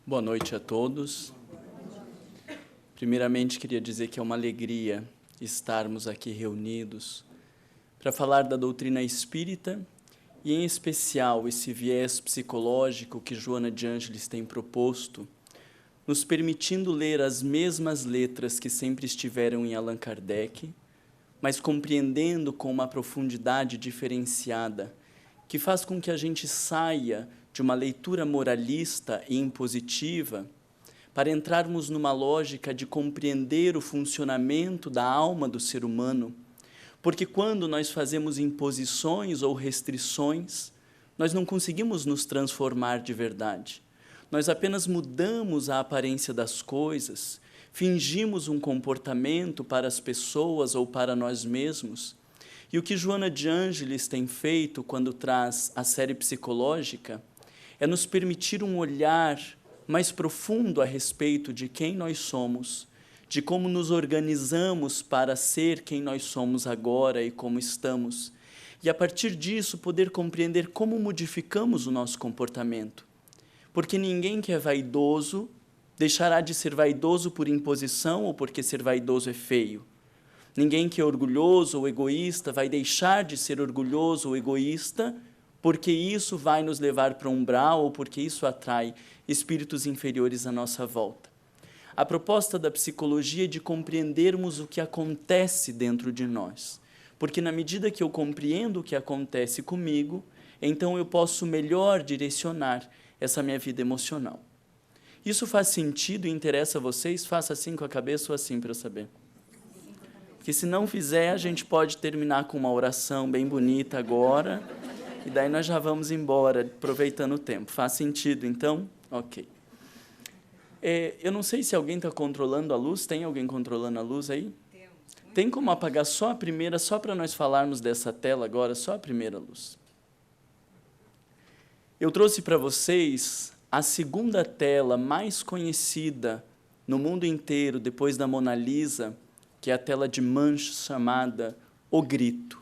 Boa noite a todos. Primeiramente, queria dizer que é uma alegria estarmos aqui reunidos para falar da doutrina espírita e, em especial, esse viés psicológico que Joana de Ângeles tem proposto, nos permitindo ler as mesmas letras que sempre estiveram em Allan Kardec, mas compreendendo com uma profundidade diferenciada, que faz com que a gente saia de uma leitura moralista e impositiva para entrarmos numa lógica de compreender o funcionamento da alma do ser humano, porque quando nós fazemos imposições ou restrições, nós não conseguimos nos transformar de verdade. Nós apenas mudamos a aparência das coisas, fingimos um comportamento para as pessoas ou para nós mesmos. E o que Joana de Ângeles tem feito quando traz a série psicológica é nos permitir um olhar mais profundo a respeito de quem nós somos, de como nos organizamos para ser quem nós somos agora e como estamos, e a partir disso poder compreender como modificamos o nosso comportamento. Porque ninguém que é vaidoso deixará de ser vaidoso por imposição ou porque ser vaidoso é feio. Ninguém que é orgulhoso ou egoísta vai deixar de ser orgulhoso ou egoísta porque isso vai nos levar para um umbral ou porque isso atrai espíritos inferiores à nossa volta. A proposta da psicologia é de compreendermos o que acontece dentro de nós, porque na medida que eu compreendo o que acontece comigo, então eu posso melhor direcionar essa minha vida emocional. Isso faz sentido e interessa a vocês? Faça assim com a cabeça ou assim para eu saber. Porque se não fizer, a gente pode terminar com uma oração bem bonita agora, e daí nós já vamos embora, aproveitando o tempo. Faz sentido, então? Ok. Eu não sei se alguém está controlando a luz. Tem alguém controlando a luz aí? Tem como apagar só a primeira, só para nós falarmos dessa tela agora, só a primeira luz. Eu trouxe para vocês a segunda tela mais conhecida no mundo inteiro, depois da Mona Lisa, que é a tela de Munch chamada O Grito.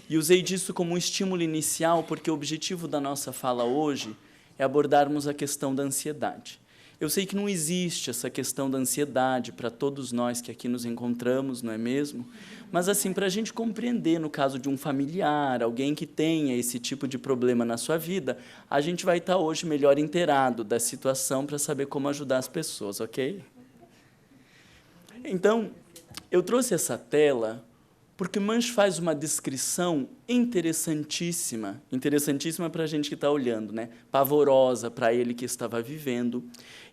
E usei disso como um estímulo inicial, porque o objetivo da nossa fala hoje é abordarmos a questão da ansiedade. Eu sei que não existe essa questão da ansiedade para todos nós que aqui nos encontramos, não é mesmo? Mas, assim, para a gente compreender, no caso de um familiar, alguém que tenha esse tipo de problema na sua vida, a gente vai estar hoje melhor inteirado da situação para saber como ajudar as pessoas, ok? Então, eu trouxe essa tela porque Munch faz uma descrição interessantíssima para a gente que está olhando, né? Pavorosa para ele que estava vivendo,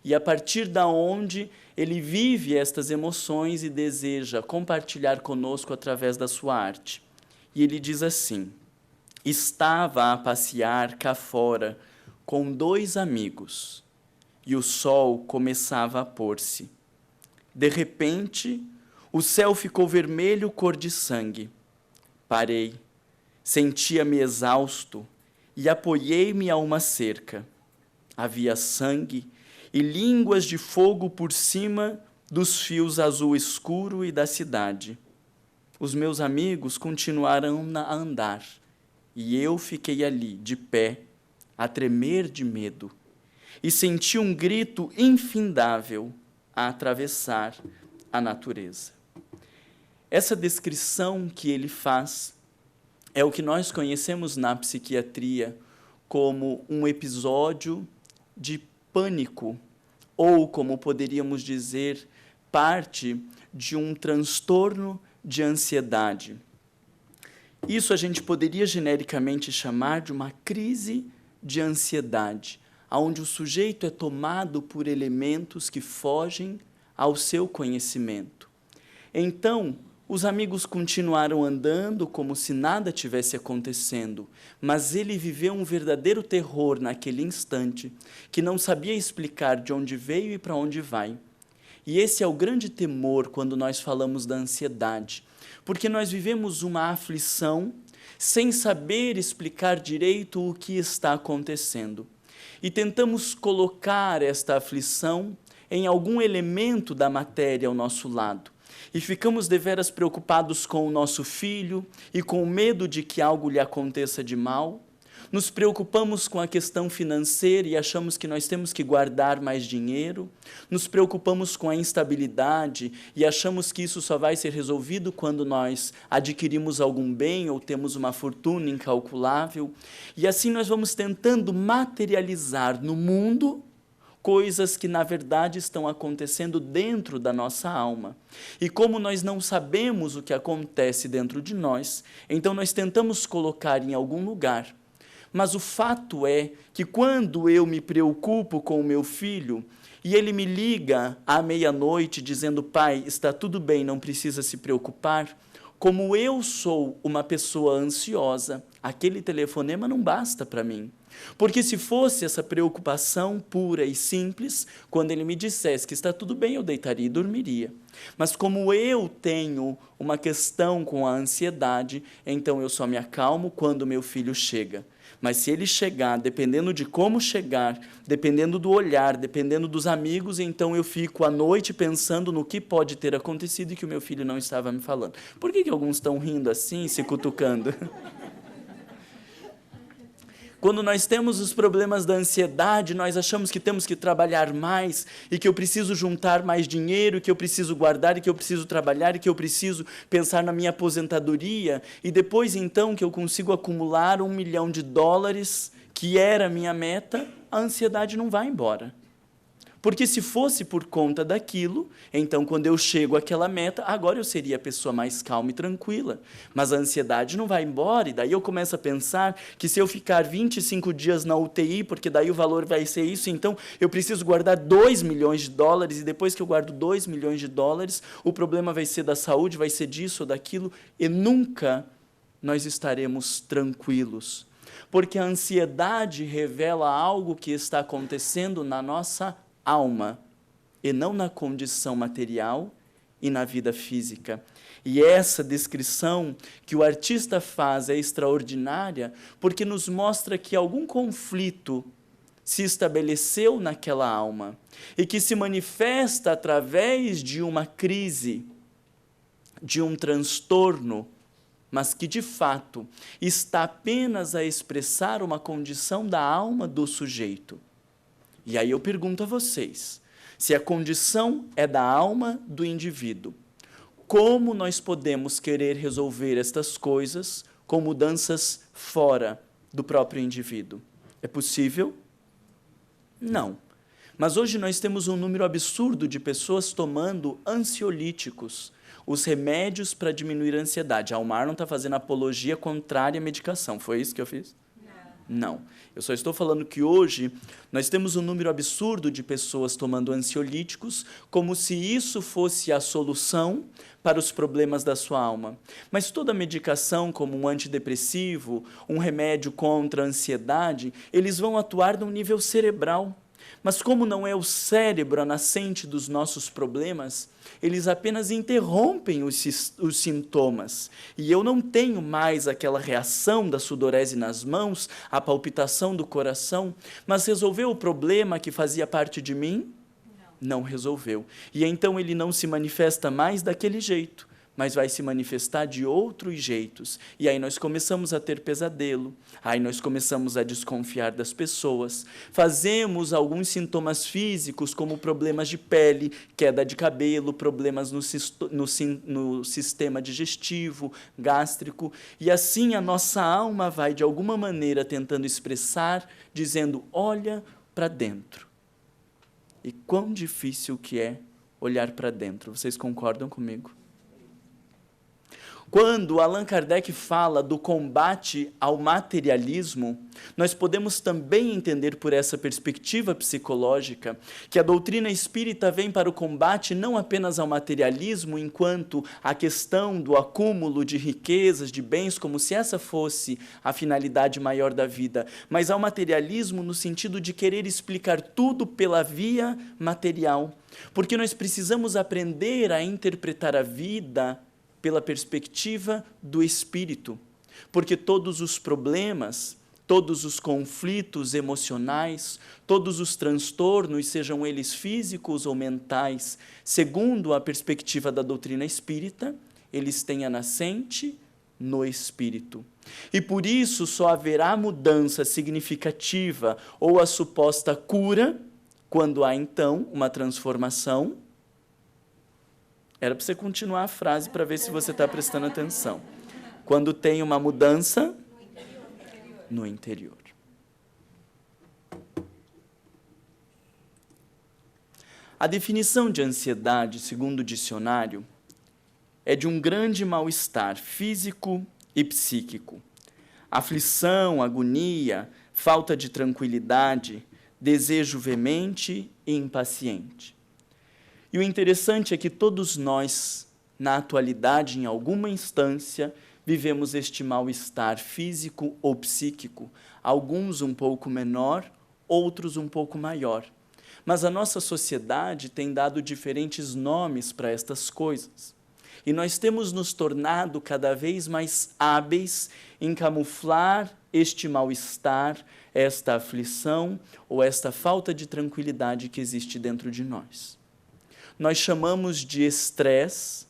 e a partir da onde ele vive estas emoções e deseja compartilhar conosco através da sua arte. E ele diz assim: estava a passear cá fora com 2 amigos, e o sol começava a pôr-se. De repente, o céu ficou vermelho, cor de sangue. Parei, sentia-me exausto e apoiei-me a uma cerca. Havia sangue e línguas de fogo por cima dos fios azul escuro e da cidade. Os meus amigos continuaram a andar e eu fiquei ali, de pé, a tremer de medo, e senti um grito infindável a atravessar a natureza. Essa descrição que ele faz é o que nós conhecemos na psiquiatria como um episódio de pânico, ou, como poderíamos dizer, parte de um transtorno de ansiedade. Isso a gente poderia genericamente chamar de uma crise de ansiedade, onde o sujeito é tomado por elementos que fogem ao seu conhecimento. Então, os amigos continuaram andando como se nada tivesse acontecendo, mas ele viveu um verdadeiro terror naquele instante, que não sabia explicar de onde veio e para onde vai. E esse é o grande temor quando nós falamos da ansiedade, porque nós vivemos uma aflição sem saber explicar direito o que está acontecendo. E tentamos colocar esta aflição em algum elemento da matéria ao nosso lado. E ficamos deveras preocupados com o nosso filho e com o medo de que algo lhe aconteça de mal. nos preocupamos com a questão financeira e achamos que nós temos que guardar mais dinheiro, nos preocupamos com a instabilidade e achamos que isso só vai ser resolvido quando nós adquirimos algum bem ou temos uma fortuna incalculável, e assim nós vamos tentando materializar no mundo coisas que, na verdade, estão acontecendo dentro da nossa alma. E como nós não sabemos o que acontece dentro de nós, então nós tentamos colocar em algum lugar. Mas o fato é que quando eu me preocupo com o meu filho, e ele me liga à meia-noite dizendo: pai, está tudo bem, não precisa se preocupar, como eu sou uma pessoa ansiosa, aquele telefonema não basta para mim. Porque se fosse essa preocupação pura e simples, quando ele me dissesse que está tudo bem, eu deitaria e dormiria. Mas como eu tenho uma questão com a ansiedade, então eu só me acalmo quando meu filho chega. Mas se ele chegar, dependendo de como chegar, dependendo do olhar, dependendo dos amigos, então eu fico à noite pensando no que pode ter acontecido e que o meu filho não estava me falando. Por que alguns estão rindo assim, se cutucando? Quando nós temos os problemas da ansiedade, nós achamos que temos que trabalhar mais e que eu preciso juntar mais dinheiro, que eu preciso guardar e que eu preciso trabalhar e que eu preciso pensar na minha aposentadoria e depois então que eu consigo acumular $1 milhão, que era a minha meta, a ansiedade não vai embora. Porque se fosse por conta daquilo, então quando eu chego àquela meta, agora eu seria a pessoa mais calma e tranquila. Mas a ansiedade não vai embora, e daí eu começo a pensar que se eu ficar 25 dias na UTI, porque daí o valor vai ser isso, então eu preciso guardar $2 milhões, e depois que eu guardo $2 milhões, o problema vai ser da saúde, vai ser disso ou daquilo, e nunca nós estaremos tranquilos. Porque a ansiedade revela algo que está acontecendo na nossa alma, e não na condição material e na vida física. E essa descrição que o artista faz é extraordinária, porque nos mostra que algum conflito se estabeleceu naquela alma, e que se manifesta através de uma crise, de um transtorno, mas que, de fato, está apenas a expressar uma condição da alma do sujeito. E aí eu pergunto a vocês, se a condição é da alma do indivíduo, como nós podemos querer resolver estas coisas com mudanças fora do próprio indivíduo? É possível? Não. Mas hoje nós temos um número absurdo de pessoas tomando ansiolíticos, os remédios para diminuir a ansiedade. A Almar não está fazendo apologia contrária à medicação. Foi isso que eu fiz? Não. Eu só estou falando que hoje nós temos um número absurdo de pessoas tomando ansiolíticos como se isso fosse a solução para os problemas da sua alma. Mas toda medicação, como um antidepressivo, um remédio contra a ansiedade, eles vão atuar no nível cerebral. Mas como não é o cérebro a nascente dos nossos problemas, eles apenas interrompem os sintomas. E eu não tenho mais aquela reação da sudorese nas mãos, a palpitação do coração, mas resolveu o problema que fazia parte de mim? Não resolveu. E então ele não se manifesta mais daquele jeito, mas vai se manifestar de outros jeitos. E aí nós começamos a ter pesadelo, aí nós começamos a desconfiar das pessoas, fazemos alguns sintomas físicos, como problemas de pele, queda de cabelo, problemas no sistema digestivo, gástrico, e assim a nossa alma vai, de alguma maneira, tentando expressar, dizendo, olha para dentro. E quão difícil que é olhar para dentro. Vocês concordam comigo? Quando Allan Kardec fala do combate ao materialismo, nós podemos também entender por essa perspectiva psicológica que a doutrina espírita vem para o combate não apenas ao materialismo enquanto a questão do acúmulo de riquezas, de bens, como se essa fosse a finalidade maior da vida, mas ao materialismo no sentido de querer explicar tudo pela via material, porque nós precisamos aprender a interpretar a vida pela perspectiva do espírito, porque todos os problemas, todos os conflitos emocionais, todos os transtornos, sejam eles físicos ou mentais, segundo a perspectiva da doutrina espírita, eles têm a nascente no espírito. E por isso só haverá mudança significativa ou a suposta cura quando há então uma transformação. Era para você continuar a frase para ver se você está prestando atenção. Quando tem uma mudança no interior. A definição de ansiedade, segundo o dicionário, é de um grande mal-estar físico e psíquico. Aflição, agonia, falta de tranquilidade, desejo veemente e impaciente. E o interessante é que todos nós, na atualidade, em alguma instância, vivemos este mal-estar físico ou psíquico, alguns um pouco menor, outros um pouco maior. Mas a nossa sociedade tem dado diferentes nomes para estas coisas. E nós temos nos tornado cada vez mais hábeis em camuflar este mal-estar, esta aflição ou esta falta de tranquilidade que existe dentro de nós. Nós chamamos de estresse,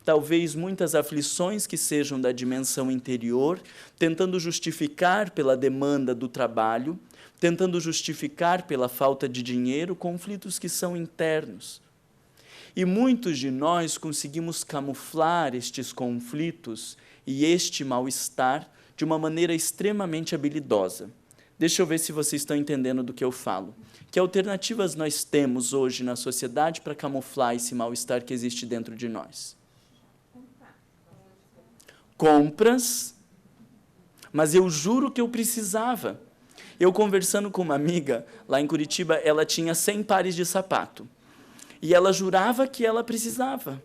talvez muitas aflições que sejam da dimensão interior, tentando justificar pela demanda do trabalho, tentando justificar pela falta de dinheiro, conflitos que são internos. E muitos de nós conseguimos camuflar estes conflitos e este mal-estar de uma maneira extremamente habilidosa. Deixa eu ver se vocês estão entendendo do que eu falo. Que alternativas nós temos hoje na sociedade para camuflar esse mal-estar que existe dentro de nós? Compras, mas eu juro que eu precisava. Eu conversando com uma amiga lá em Curitiba, ela tinha 100 pares de sapato. E ela jurava que ela precisava.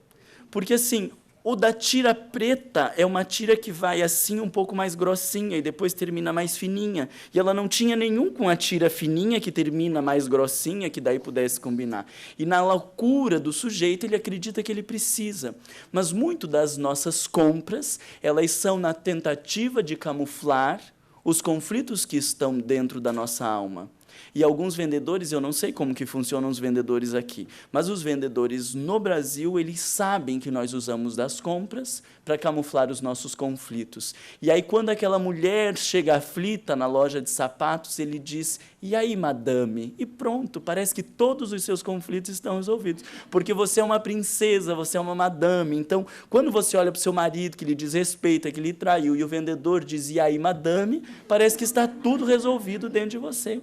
Porque assim, o da tira preta é uma tira que vai assim um pouco mais grossinha e depois termina mais fininha. E ela não tinha nenhum com a tira fininha que termina mais grossinha, que daí pudesse combinar. E na loucura do sujeito, ele acredita que ele precisa. Mas muito das nossas compras, elas são na tentativa de camuflar os conflitos que estão dentro da nossa alma. E alguns vendedores, eu não sei como que funcionam os vendedores aqui, mas os vendedores no Brasil, eles sabem que nós usamos das compras para camuflar os nossos conflitos. E aí, quando aquela mulher chega aflita na loja de sapatos, ele diz, e aí, madame? E pronto, parece que todos os seus conflitos estão resolvidos. Porque você é uma princesa, você é uma madame. Então, quando você olha para o seu marido, que lhe desrespeita, que lhe traiu, e o vendedor diz, e aí, madame? Parece que está tudo resolvido dentro de você.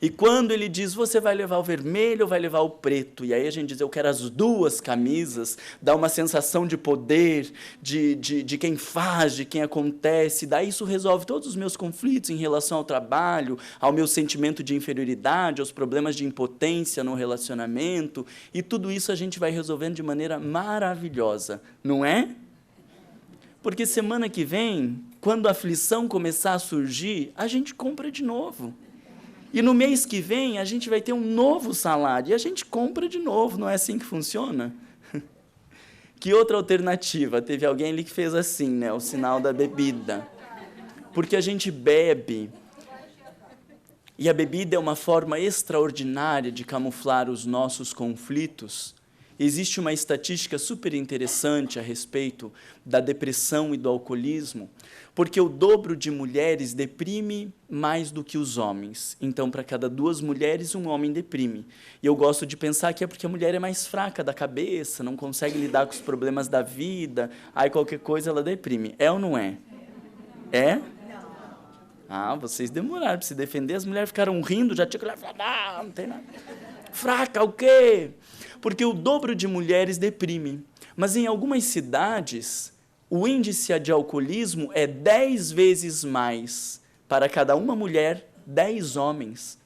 E quando ele diz, você vai levar o vermelho ou vai levar o preto? E aí a gente diz, eu quero as duas camisas, dá uma sensação de poder, de quem faz, de quem acontece. Daí isso resolve todos os meus conflitos em relação ao trabalho, ao meu sentimento de inferioridade, aos problemas de impotência no relacionamento. E tudo isso a gente vai resolvendo de maneira maravilhosa, não é? Porque semana que vem, quando a aflição começar a surgir, a gente compra de novo. E no mês que vem, a gente vai ter um novo salário, e a gente compra de novo, não é assim que funciona? Que outra alternativa? Teve alguém ali que fez assim, né, o sinal da bebida. Porque a gente bebe, e a bebida é uma forma extraordinária de camuflar os nossos conflitos. Existe uma estatística super interessante a respeito da depressão e do alcoolismo, porque o dobro de mulheres deprime mais do que os homens. Então, para cada 2 mulheres, um homem deprime. E eu gosto de pensar que é porque a mulher é mais fraca da cabeça, não consegue lidar com os problemas da vida, aí qualquer coisa ela deprime. É ou não é? É? Ah, vocês demoraram para se defender, as mulheres ficaram rindo, já tinha que falar, não tem nada. Fraca o quê? Porque o dobro de mulheres deprime. Mas em algumas cidades, o índice de alcoolismo é 10 vezes mais. Para cada uma mulher, 10 homens.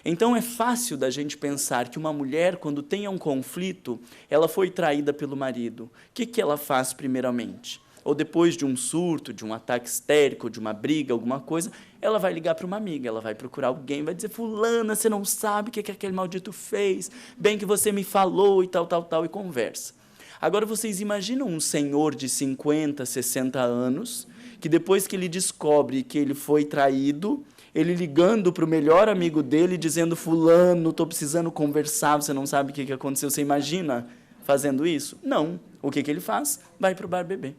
Então é fácil da gente pensar que uma mulher, quando tem um conflito, ela foi traída pelo marido. O que ela faz primeiramente? Ou depois de um surto, de um ataque histérico, de uma briga, alguma coisa, ela vai ligar para uma amiga, ela vai procurar alguém, vai dizer, fulana, você não sabe o que aquele maldito fez, bem que você me falou e tal, e conversa. Agora, vocês imaginam um senhor de 50, 60 anos, que depois que ele descobre que ele foi traído, ele ligando para o melhor amigo dele, dizendo, fulano, estou precisando conversar, você não sabe o que aconteceu, você imagina fazendo isso? Não. O que ele faz? Vai para o bar beber.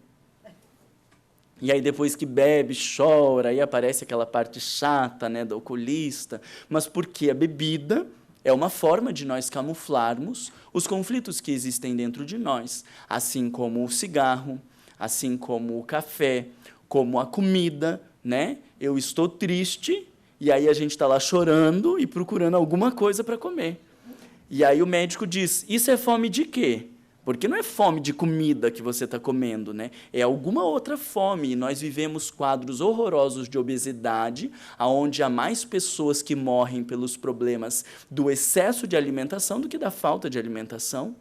E aí depois que bebe, chora, aí aparece aquela parte chata, né, do oculista. Mas porque a bebida é uma forma de nós camuflarmos os conflitos que existem dentro de nós, assim como o cigarro, assim como o café, como a comida, né? Eu estou triste e aí a gente está lá chorando e procurando alguma coisa para comer. E aí o médico diz, isso é fome de quê? Porque não é fome de comida que você está comendo, né? É alguma outra fome. E nós vivemos quadros horrorosos de obesidade, onde há mais pessoas que morrem pelos problemas do excesso de alimentação do que da falta de alimentação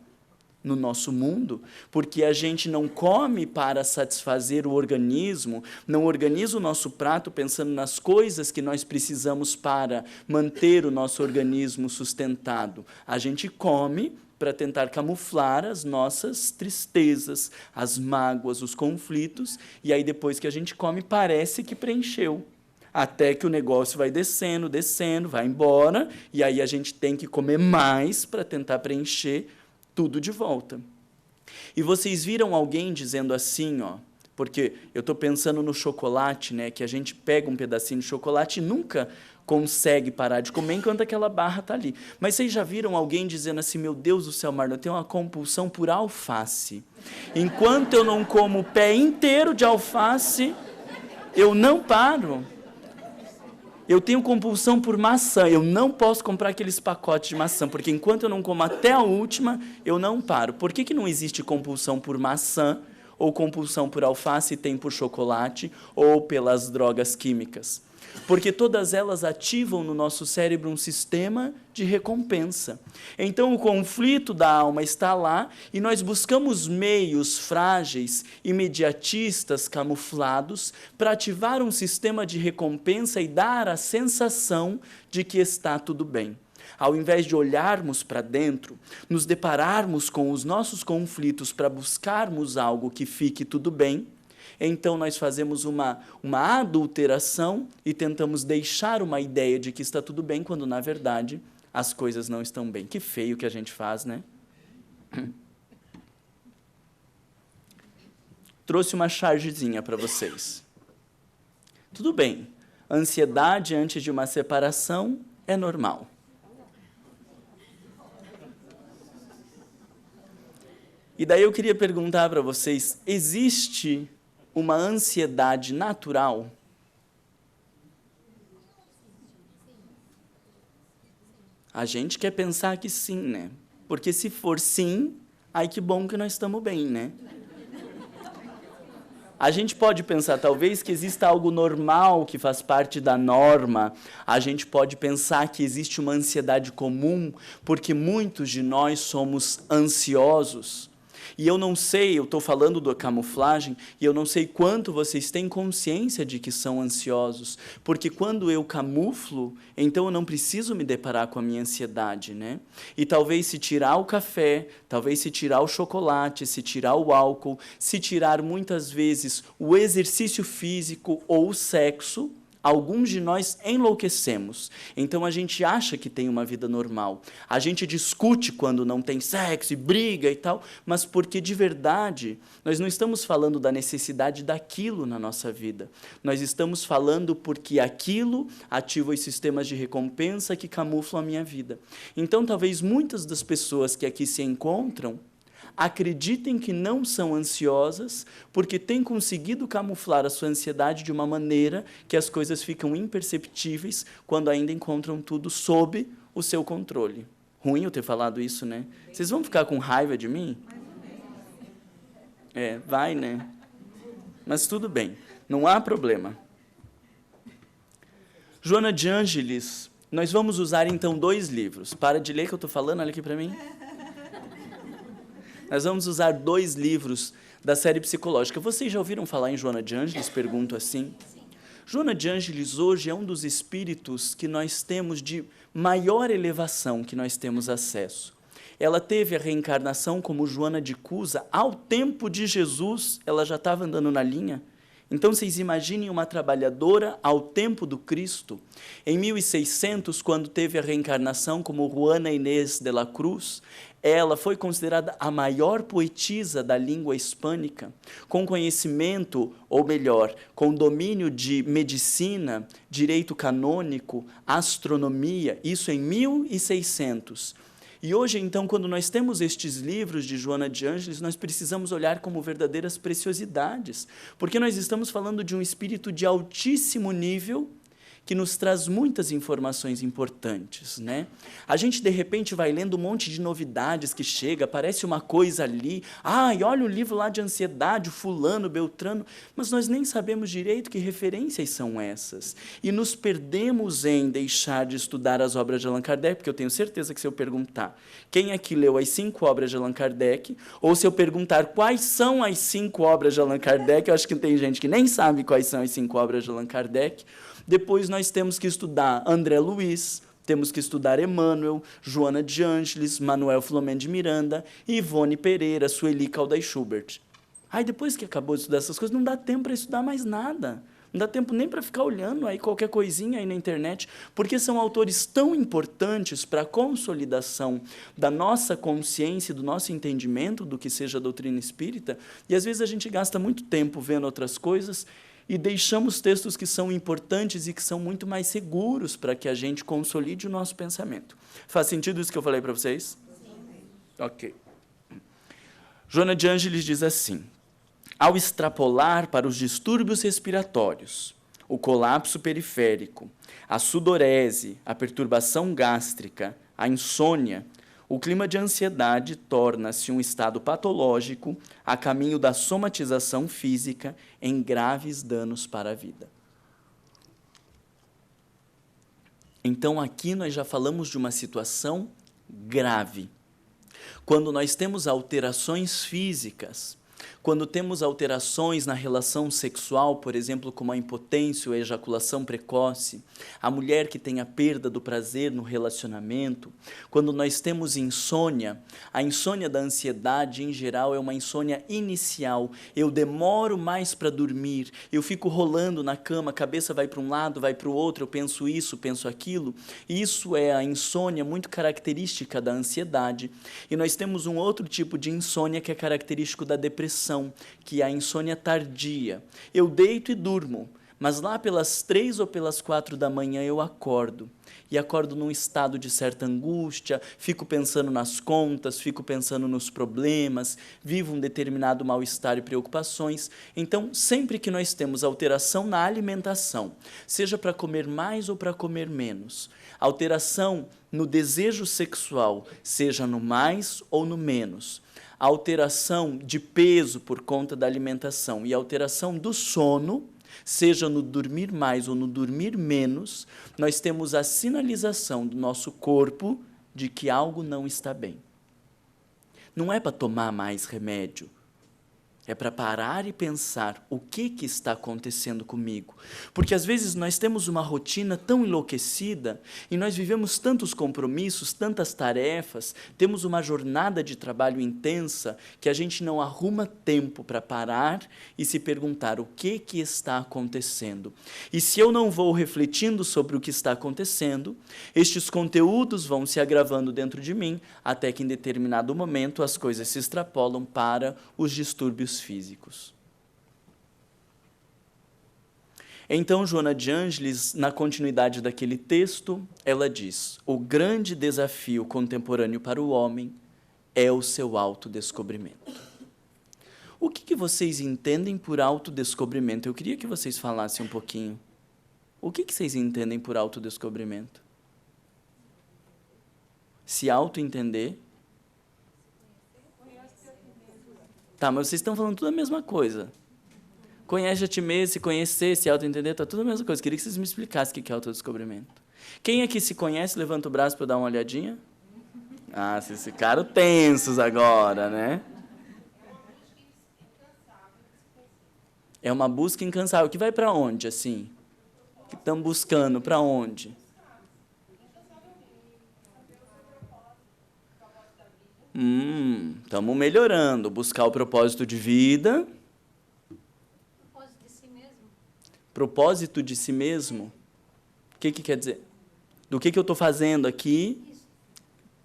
no nosso mundo, porque a gente não come para satisfazer o organismo, não organiza o nosso prato pensando nas coisas que nós precisamos para manter o nosso organismo sustentado. A gente come para tentar camuflar as nossas tristezas, as mágoas, os conflitos, e aí depois que a gente come, parece que preencheu. Até que o negócio vai descendo, descendo, vai embora, e aí a gente tem que comer mais para tentar preencher tudo de volta. E vocês viram alguém dizendo assim, ó, porque eu estou pensando no chocolate, né, que a gente pega um pedacinho de chocolate e nunca consegue parar de comer enquanto aquela barra está ali. Mas vocês já viram alguém dizendo assim, meu Deus do céu, Marlon, eu tenho uma compulsão por alface. Enquanto eu não como o pé inteiro de alface, eu não paro. Eu tenho compulsão por maçã, eu não posso comprar aqueles pacotes de maçã, porque enquanto eu não como até a última, eu não paro. Por que não existe compulsão por maçã, ou compulsão por alface e tem por chocolate, ou pelas drogas químicas? Porque todas elas ativam no nosso cérebro um sistema de recompensa. Então, o conflito da alma está lá e nós buscamos meios frágeis, imediatistas, camuflados, para ativar um sistema de recompensa e dar a sensação de que está tudo bem. Ao invés de olharmos para dentro, nos depararmos com os nossos conflitos para buscarmos algo que fique tudo bem, então nós fazemos uma adulteração e tentamos deixar uma ideia de que está tudo bem, quando, na verdade, as coisas não estão bem. Que feio que a gente faz, né? Trouxe uma chargezinha para vocês. Tudo bem, ansiedade antes de uma separação é normal. E daí eu queria perguntar para vocês, existe uma ansiedade natural? A gente quer pensar que sim, né? Porque se for sim, ai que bom que nós estamos bem, né? A gente pode pensar, talvez, que exista algo normal que faz parte da norma. A gente pode pensar que existe uma ansiedade comum, porque muitos de nós somos ansiosos. E eu não sei, eu estou falando da camuflagem, e eu não sei quanto vocês têm consciência de que são ansiosos, porque quando eu camuflo, então eu não preciso me deparar com a minha ansiedade, né? E talvez se tirar o café, talvez se tirar o chocolate, se tirar o álcool, se tirar muitas vezes o exercício físico ou o sexo, alguns de nós enlouquecemos. Então a gente acha que tem uma vida normal. A gente discute quando não tem sexo e briga e tal, mas porque de verdade nós não estamos falando da necessidade daquilo na nossa vida. Nós estamos falando porque aquilo ativa os sistemas de recompensa que camuflam a minha vida. Então talvez muitas das pessoas que aqui se encontram acreditem que não são ansiosas porque têm conseguido camuflar a sua ansiedade de uma maneira que as coisas ficam imperceptíveis quando ainda encontram tudo sob o seu controle. Ruim eu ter falado isso, né? Vocês vão ficar com raiva de mim? É, vai, né? Mas tudo bem, não há problema. Joana de Ângeles, nós vamos usar então 2 livros. Para de ler que eu estou falando, olha aqui para mim. Nós vamos usar 2 livros da série psicológica. Vocês já ouviram falar em Joana de Ângeles? Pergunto assim. Joana de Ângeles hoje é um dos espíritos que nós temos de maior elevação, que nós temos acesso. Ela teve a reencarnação como Joana de Cusa. Ao tempo de Jesus, ela já estava andando na linha. Então, vocês imaginem uma trabalhadora ao tempo do Cristo, em 1600, quando teve a reencarnação como Juana Inés de la Cruz, ela foi considerada a maior poetisa da língua hispânica, com conhecimento, ou melhor, com domínio de medicina, direito canônico, astronomia, isso em 1600. E hoje, então, quando nós temos estes livros de Joana de Ângeles, nós precisamos olhar como verdadeiras preciosidades, porque nós estamos falando de um espírito de altíssimo nível que nos traz muitas informações importantes, né? A gente, de repente, vai lendo um monte de novidades que chega, aparece uma coisa ali, e olha o livro lá de ansiedade, o fulano, beltrano, mas nós nem sabemos direito que referências são essas. E nos perdemos em deixar de estudar as obras de Allan Kardec, porque eu tenho certeza que se eu perguntar quem aqui leu as 5 obras de Allan Kardec, ou se eu perguntar quais são as 5 obras de Allan Kardec, eu acho que tem gente que nem sabe quais são as 5 obras de Allan Kardec. Depois nós temos que estudar André Luiz, temos que estudar Emmanuel, Joana de Ângeles, Manuel Filomeno de Miranda, Ivone Pereira, Sueli Caldas Schubert. Depois que acabou de estudar essas coisas, não dá tempo para estudar mais nada. Não dá tempo nem para ficar olhando aí qualquer coisinha aí na internet, porque são autores tão importantes para a consolidação da nossa consciência, do nosso entendimento do que seja a doutrina espírita, e às vezes a gente gasta muito tempo vendo outras coisas e deixamos textos que são importantes e que são muito mais seguros para que a gente consolide o nosso pensamento. Faz sentido isso que eu falei para vocês? Sim. Ok. Joana de Ângeles diz assim: ao extrapolar para os distúrbios respiratórios, o colapso periférico, a sudorese, a perturbação gástrica, a insônia, o clima de ansiedade torna-se um estado patológico a caminho da somatização física em graves danos para a vida. Então, aqui nós já falamos de uma situação grave. Quando nós temos alterações físicas, quando temos alterações na relação sexual, por exemplo, como a impotência ou a ejaculação precoce, a mulher que tem a perda do prazer no relacionamento, quando nós temos insônia, a insônia da ansiedade, em geral, é uma insônia inicial. Eu demoro mais para dormir, eu fico rolando na cama, a cabeça vai para um lado, vai para o outro, eu penso isso, penso aquilo. Isso é a insônia muito característica da ansiedade. E nós temos um outro tipo de insônia que é característico da depressão, que é a insônia tardia. Eu deito e durmo, mas lá pelas 3 ou pelas 4 da manhã eu acordo. E acordo num estado de certa angústia, fico pensando nas contas, fico pensando nos problemas, vivo um determinado mal-estar e preocupações. Então, sempre que nós temos alteração na alimentação, seja para comer mais ou para comer menos, alteração no desejo sexual, seja no mais ou no menos, alteração de peso por conta da alimentação e alteração do sono, seja no dormir mais ou no dormir menos, nós temos a sinalização do nosso corpo de que algo não está bem. Não é para tomar mais remédio, é para parar e pensar o que está acontecendo comigo. Porque às vezes nós temos uma rotina tão enlouquecida e nós vivemos tantos compromissos, tantas tarefas, temos uma jornada de trabalho intensa que a gente não arruma tempo para parar e se perguntar o que está acontecendo. E se eu não vou refletindo sobre o que está acontecendo, estes conteúdos vão se agravando dentro de mim até que em determinado momento as coisas se extrapolam para os distúrbios físicos. Então, Joana de Ângeles, na continuidade daquele texto, ela diz: o grande desafio contemporâneo para o homem é o seu autodescobrimento. O que vocês entendem por autodescobrimento? Eu queria que vocês falassem um pouquinho. O que vocês entendem por autodescobrimento? Se auto-entender. Tá, mas vocês estão falando tudo a mesma coisa. Conhece a ti mesmo, se conhecer, se auto-entender, tá tudo a mesma coisa. Queria que vocês me explicassem o que é autodescobrimento. Quem aqui se conhece, levanta o braço para eu dar uma olhadinha? Vocês ficaram tensos agora, né? É uma busca incansável. Que vai para onde, assim? Que estão buscando, para onde? Estamos melhorando. Buscar o propósito de vida. Propósito de si mesmo. Propósito de si mesmo, o que quer dizer? Do que eu estou fazendo aqui?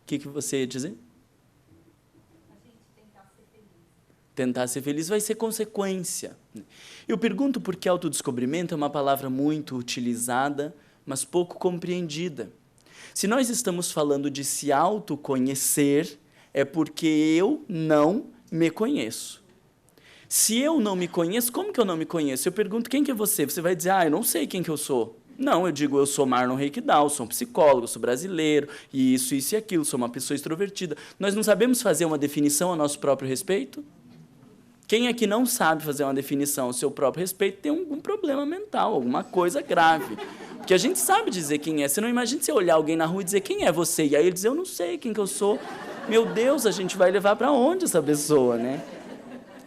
O que você ia dizer? A gente tentar ser feliz. Tentar ser feliz vai ser consequência. Eu pergunto porque autodescobrimento é uma palavra muito utilizada, mas pouco compreendida. Se nós estamos falando de se autoconhecer, é porque eu não me conheço. Se eu não me conheço, como que eu não me conheço? Eu pergunto, quem que é você? Você vai dizer, eu não sei quem que eu sou. Não, eu digo, eu sou Marlon Reikdal, sou um psicólogo, sou brasileiro, e isso e aquilo, sou uma pessoa extrovertida. Nós não sabemos fazer uma definição a nosso próprio respeito? Quem é que não sabe fazer uma definição ao seu próprio respeito tem algum problema mental, alguma coisa grave. Porque a gente sabe dizer quem é. Você não imagina você olhar alguém na rua e dizer, quem é você? E aí ele dizer, eu não sei quem que eu sou. Meu Deus, a gente vai levar para onde essa pessoa, né?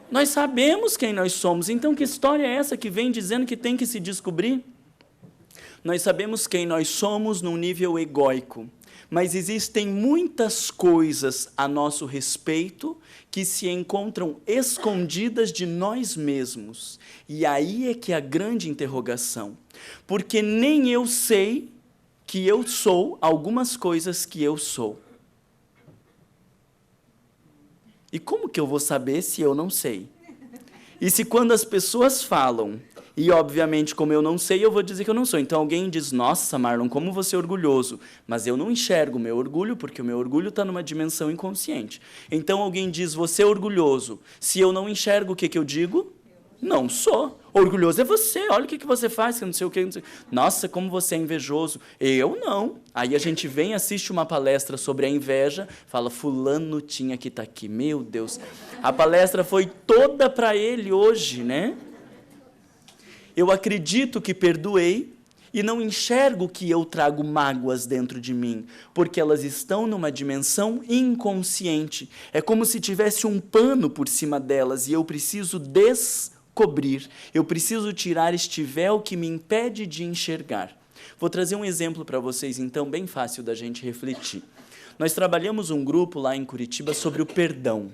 Nós sabemos quem nós somos, então que história é essa que vem dizendo que tem que se descobrir? Nós sabemos quem nós somos num nível egóico, mas existem muitas coisas a nosso respeito que se encontram escondidas de nós mesmos. E aí é que é a grande interrogação. Porque nem eu sei que eu sou algumas coisas que eu sou. E como que eu vou saber se eu não sei? E se quando as pessoas falam, e obviamente como eu não sei, eu vou dizer que eu não sou. Então alguém diz, nossa Marlon, como você é orgulhoso. Mas eu não enxergo o meu orgulho, porque o meu orgulho está numa dimensão inconsciente. Então alguém diz, você é orgulhoso. Se eu não enxergo, o que que eu digo? Não sou. Orgulhoso é você, olha o que você faz, que não sei o que. Não sei. Nossa, como você é invejoso. Eu não. Aí a gente vem, assiste uma palestra sobre a inveja, fala, fulano tinha que estar aqui. Meu Deus. A palestra foi toda para ele hoje, né? Eu acredito que perdoei e não enxergo que eu trago mágoas dentro de mim, porque elas estão numa dimensão inconsciente. É como se tivesse um pano por cima delas e eu preciso descobrir. Eu preciso tirar este véu que me impede de enxergar. Vou trazer um exemplo para vocês, então, bem fácil da gente refletir. Nós trabalhamos um grupo lá em Curitiba sobre o perdão.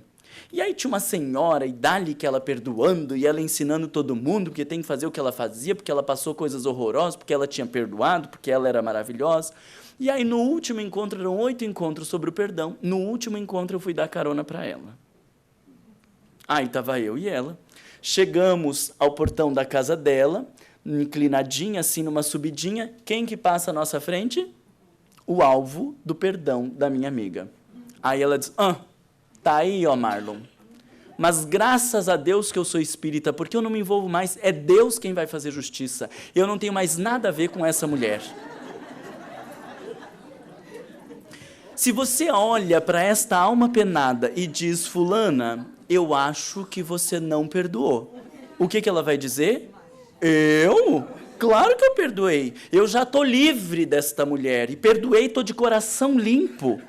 E aí tinha uma senhora, e dali que ela perdoando, e ela ensinando todo mundo, porque tem que fazer o que ela fazia, porque ela passou coisas horrorosas, porque ela tinha perdoado, porque ela era maravilhosa. E aí no último encontro, eram 8 encontros sobre o perdão, no último encontro eu fui dar carona para ela. Aí estava eu e ela. Chegamos ao portão da casa dela, inclinadinha, assim, numa subidinha. Quem que passa à nossa frente? O alvo do perdão da minha amiga. Aí ela diz, tá aí, ó Marlon. Mas graças a Deus que eu sou espírita, porque eu não me envolvo mais, é Deus quem vai fazer justiça. Eu não tenho mais nada a ver com essa mulher. Se você olha para esta alma penada e diz, fulana, eu acho que você não perdoou. O que ela vai dizer? Eu? Claro que eu perdoei. Eu já estou livre desta mulher e perdoei, estou de coração limpo.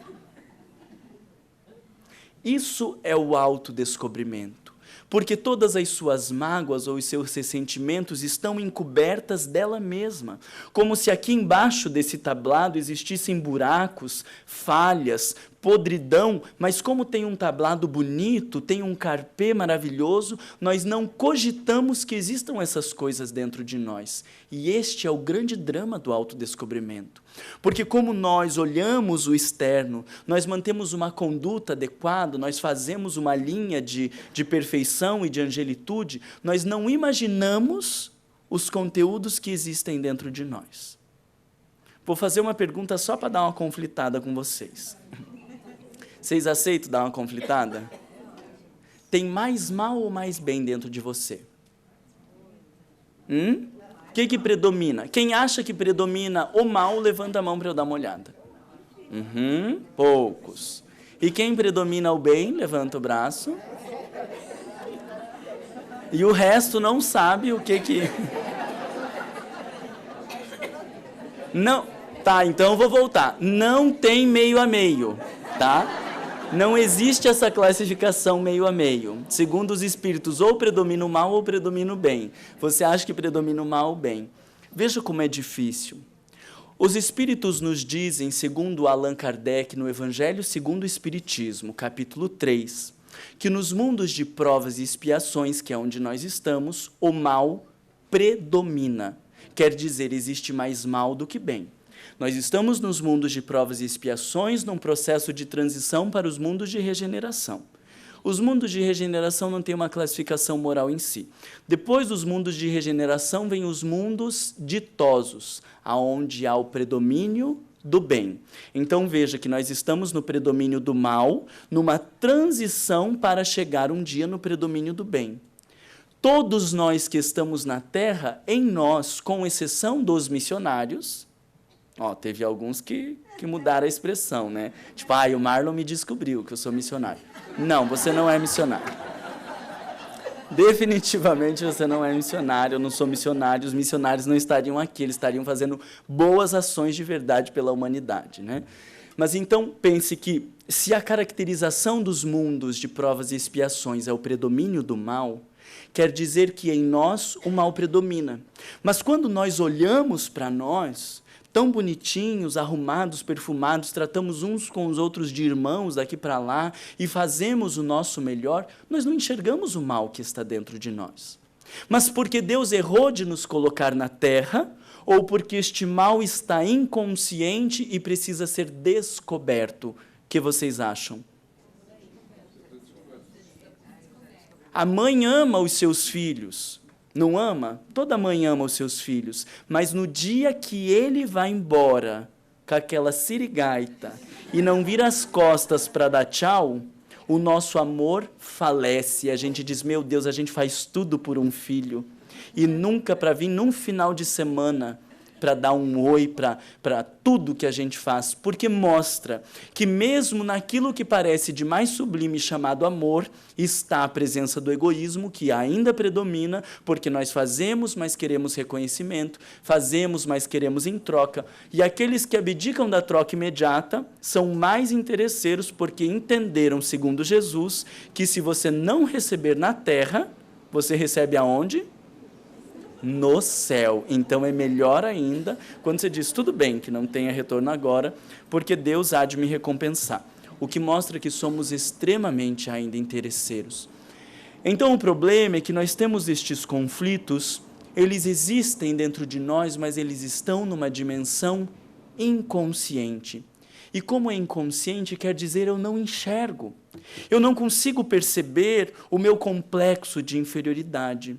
Isso é o autodescobrimento, porque todas as suas mágoas ou os seus ressentimentos estão encobertas dela mesma, como se aqui embaixo desse tablado existissem buracos, falhas, podridão, mas como tem um tablado bonito, tem um carpê maravilhoso, nós não cogitamos que existam essas coisas dentro de nós. E este é o grande drama do autodescobrimento. Porque como nós olhamos o externo, nós mantemos uma conduta adequada, nós fazemos uma linha de perfeição e de angelitude, nós não imaginamos os conteúdos que existem dentro de nós. Vou fazer uma pergunta só para dar uma conflitada com vocês. Vocês aceitam dar uma conflitada? Tem mais mal ou mais bem dentro de você? O que predomina? Quem acha que predomina o mal, levanta a mão para eu dar uma olhada. Poucos. E quem predomina o bem, levanta o braço. E o resto não sabe o que... Não. Tá, então eu vou voltar. Não tem meio a meio, tá? Não existe essa classificação meio a meio. Segundo os espíritos, ou predomina o mal ou predomina o bem. Você acha que predomina o mal ou o bem. Veja como é difícil. Os espíritos nos dizem, segundo Allan Kardec, no Evangelho segundo o Espiritismo, capítulo 3, que nos mundos de provas e expiações, que é onde nós estamos, o mal predomina. Quer dizer, existe mais mal do que bem. Nós estamos nos mundos de provas e expiações, num processo de transição para os mundos de regeneração. Os mundos de regeneração não têm uma classificação moral em si. Depois dos mundos de regeneração, vêm os mundos ditosos, aonde há o predomínio do bem. Então veja que nós estamos no predomínio do mal, numa transição para chegar um dia no predomínio do bem. Todos nós que estamos na Terra, em nós, com exceção dos missionários, teve alguns que mudaram a expressão, né? Tipo, o Marlon me descobriu que eu sou missionário. Não, você não é missionário. Definitivamente você não é missionário, eu não sou missionário, os missionários não estariam aqui, eles estariam fazendo boas ações de verdade pela humanidade, né? Mas então, pense que se a caracterização dos mundos de provas e expiações é o predomínio do mal, quer dizer que em nós o mal predomina. Mas quando nós olhamos para nós, tão bonitinhos, arrumados, perfumados, tratamos uns com os outros de irmãos daqui para lá e fazemos o nosso melhor, nós não enxergamos o mal que está dentro de nós. Mas porque Deus errou de nos colocar na terra, ou porque este mal está inconsciente e precisa ser descoberto, o que vocês acham? A mãe ama os seus filhos. Não ama? Toda mãe ama os seus filhos. Mas no dia que ele vai embora com aquela sirigaita e não vira as costas para dar tchau, o nosso amor falece. A gente diz, meu Deus, a gente faz tudo por um filho. E nunca para vir num final de semana para dar um oi para tudo que a gente faz, porque mostra que mesmo naquilo que parece de mais sublime chamado amor, está a presença do egoísmo que ainda predomina, porque nós fazemos, mas queremos reconhecimento, fazemos, mas queremos em troca, e aqueles que abdicam da troca imediata são mais interesseiros porque entenderam, segundo Jesus, que se você não receber na terra, você recebe aonde? No céu. Então é melhor ainda quando você diz, tudo bem que não tenha retorno agora, porque Deus há de me recompensar. O que mostra que somos extremamente ainda interesseiros. Então o problema é que nós temos estes conflitos, eles existem dentro de nós, mas eles estão numa dimensão inconsciente. E como é inconsciente, quer dizer eu não enxergo. Eu não consigo perceber o meu complexo de inferioridade.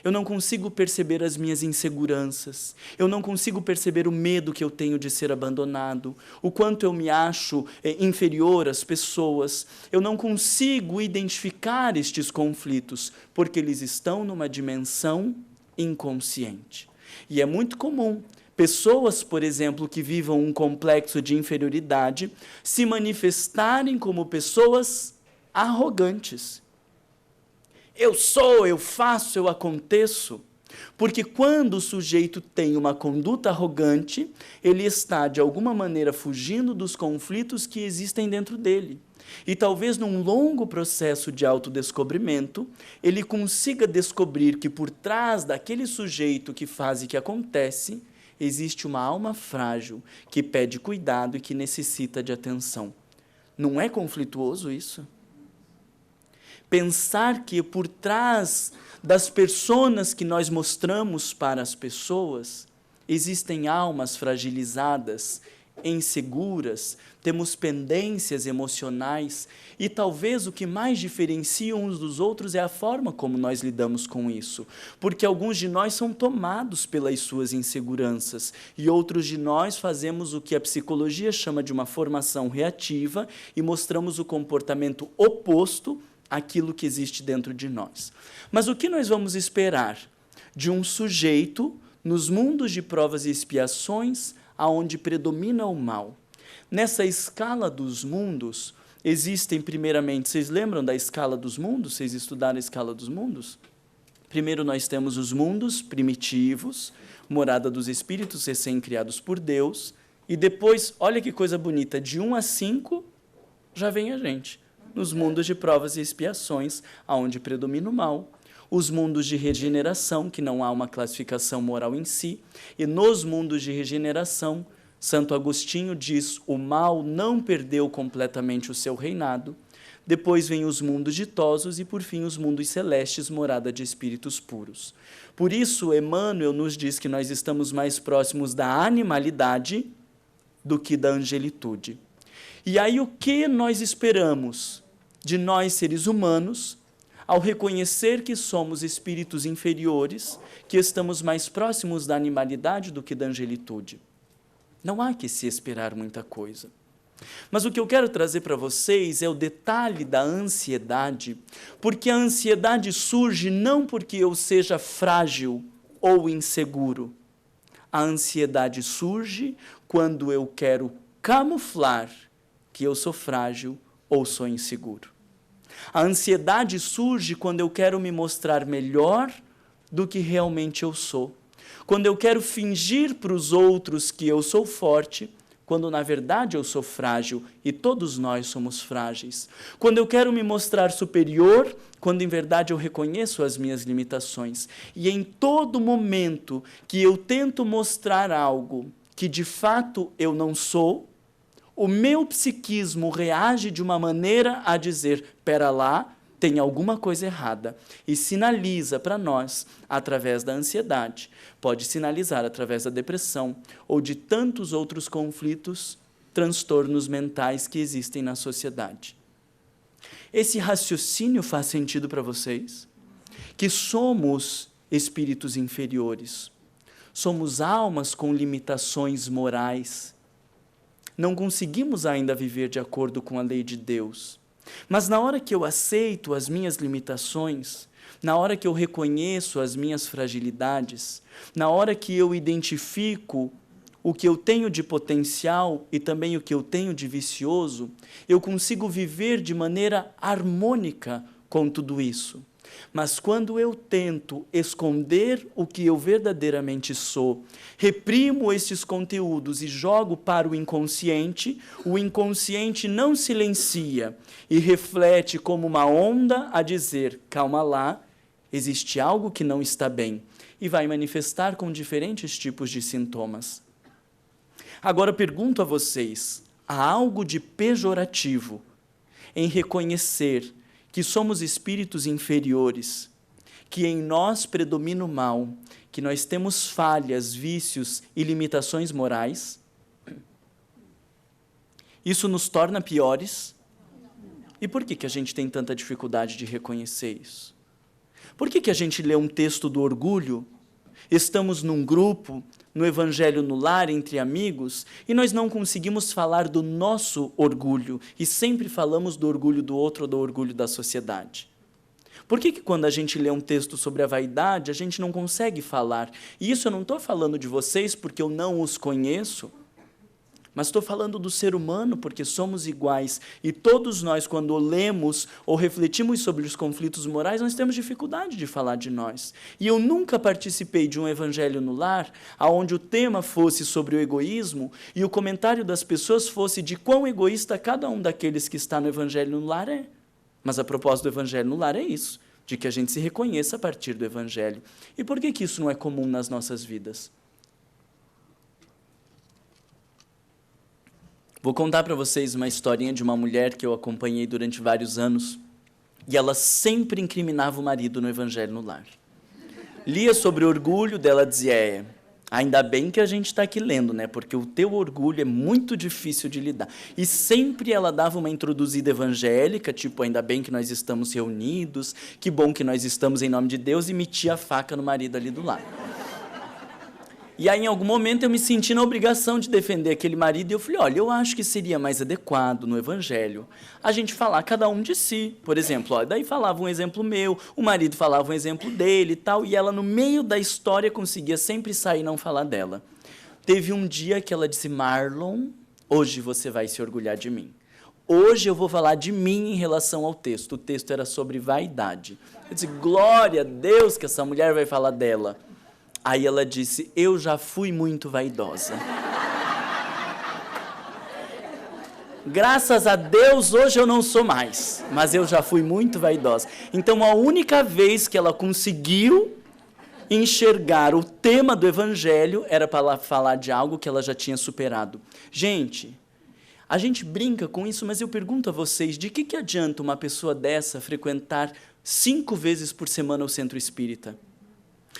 Eu não consigo perceber as minhas inseguranças, eu não consigo perceber o medo que eu tenho de ser abandonado, o quanto eu me acho inferior às pessoas. Eu não consigo identificar estes conflitos, porque eles estão numa dimensão inconsciente. E é muito comum pessoas, por exemplo, que vivam um complexo de inferioridade, se manifestarem como pessoas arrogantes. Eu sou, eu faço, eu aconteço. Porque quando o sujeito tem uma conduta arrogante, ele está, de alguma maneira, fugindo dos conflitos que existem dentro dele. E talvez num longo processo de autodescobrimento, ele consiga descobrir que por trás daquele sujeito que faz e que acontece, existe uma alma frágil que pede cuidado e que necessita de atenção. Não é conflituoso isso? Pensar que por trás das personas que nós mostramos para as pessoas, existem almas fragilizadas, inseguras, temos pendências emocionais, e talvez o que mais diferencia uns dos outros é a forma como nós lidamos com isso, porque alguns de nós são tomados pelas suas inseguranças, e outros de nós fazemos o que a psicologia chama de uma formação reativa, e mostramos o comportamento oposto aquilo que existe dentro de nós. Mas o que nós vamos esperar de um sujeito nos mundos de provas e expiações aonde predomina o mal? Nessa escala dos mundos, existem primeiramente, vocês lembram da escala dos mundos? Vocês estudaram a escala dos mundos? Primeiro nós temos os mundos primitivos, morada dos espíritos recém-criados por Deus, e depois, olha que coisa bonita, de 1 a 5 já vem a gente. Nos mundos de provas e expiações, aonde predomina o mal, os mundos de regeneração, que não há uma classificação moral em si, e nos mundos de regeneração, Santo Agostinho diz, o mal não perdeu completamente o seu reinado, depois vêm os mundos ditosos e, por fim, os mundos celestes, morada de espíritos puros. Por isso, Emmanuel nos diz que nós estamos mais próximos da animalidade do que da angelitude. E aí, o que nós esperamos de nós, seres humanos, ao reconhecer que somos espíritos inferiores, que estamos mais próximos da animalidade do que da angelitude? Não há que se esperar muita coisa. Mas o que eu quero trazer para vocês é o detalhe da ansiedade, porque a ansiedade surge não porque eu seja frágil ou inseguro. A ansiedade surge quando eu quero camuflar que eu sou frágil ou sou inseguro. A ansiedade surge quando eu quero me mostrar melhor do que realmente eu sou. Quando eu quero fingir para os outros que eu sou forte, quando na verdade eu sou frágil e todos nós somos frágeis. Quando eu quero me mostrar superior, quando em verdade eu reconheço as minhas limitações. E em todo momento que eu tento mostrar algo que de fato eu não sou, o meu psiquismo reage de uma maneira a dizer, pera lá, tem alguma coisa errada, e sinaliza para nós através da ansiedade, pode sinalizar através da depressão ou de tantos outros conflitos, transtornos mentais que existem na sociedade. Esse raciocínio faz sentido para vocês? Que somos espíritos inferiores, somos almas com limitações morais, não conseguimos ainda viver de acordo com a lei de Deus. Mas na hora que eu aceito as minhas limitações, na hora que eu reconheço as minhas fragilidades, na hora que eu identifico o que eu tenho de potencial e também o que eu tenho de vicioso, eu consigo viver de maneira harmônica com tudo isso. Mas quando eu tento esconder o que eu verdadeiramente sou, reprimo esses conteúdos e jogo para o inconsciente não silencia e reflete como uma onda a dizer, calma lá, existe algo que não está bem, e vai manifestar com diferentes tipos de sintomas. Agora pergunto a vocês, há algo de pejorativo em reconhecer que somos espíritos inferiores, que em nós predomina o mal, que nós temos falhas, vícios e limitações morais? Isso nos torna piores? E por que a gente tem tanta dificuldade de reconhecer isso? Por que a gente lê um texto do orgulho, estamos num grupo, no Evangelho no lar, entre amigos, e nós não conseguimos falar do nosso orgulho, e sempre falamos do orgulho do outro ou do orgulho da sociedade? Por que quando a gente lê um texto sobre a vaidade, a gente não consegue falar? E isso eu não estou falando de vocês porque eu não os conheço, mas estou falando do ser humano porque somos iguais. E todos nós, quando lemos ou refletimos sobre os conflitos morais, nós temos dificuldade de falar de nós. E eu nunca participei de um evangelho no lar, onde o tema fosse sobre o egoísmo e o comentário das pessoas fosse de quão egoísta cada um daqueles que está no evangelho no lar é. Mas a proposta do evangelho no lar é isso, de que a gente se reconheça a partir do evangelho. E por que isso não é comum nas nossas vidas? Vou contar para vocês uma historinha de uma mulher que eu acompanhei durante vários anos, e ela sempre incriminava o marido no Evangelho no Lar. Lia sobre o orgulho dela, dizia, ainda bem que a gente está aqui lendo, né? Porque o teu orgulho é muito difícil de lidar. E sempre ela dava uma introduzida evangélica, tipo, ainda bem que nós estamos reunidos, que bom que nós estamos em nome de Deus, e metia a faca no marido ali do lado. E aí, em algum momento, eu me senti na obrigação de defender aquele marido, e eu falei, olha, eu acho que seria mais adequado no Evangelho a gente falar cada um de si. Por exemplo, ó, daí falava um exemplo meu, o marido falava um exemplo dele e tal, e ela, no meio da história, conseguia sempre sair e não falar dela. Teve um dia que ela disse, Marlon, hoje você vai se orgulhar de mim. Hoje eu vou falar de mim em relação ao texto. O texto era sobre vaidade. Eu disse, glória a Deus que essa mulher vai falar dela. Aí ela disse, eu já fui muito vaidosa. Graças a Deus, hoje eu não sou mais, mas eu já fui muito vaidosa. Então, a única vez que ela conseguiu enxergar o tema do Evangelho era para ela falar de algo que ela já tinha superado. Gente, A gente brinca com isso, mas eu pergunto a vocês, de que adianta uma pessoa dessa frequentar 5 vezes por semana o centro espírita?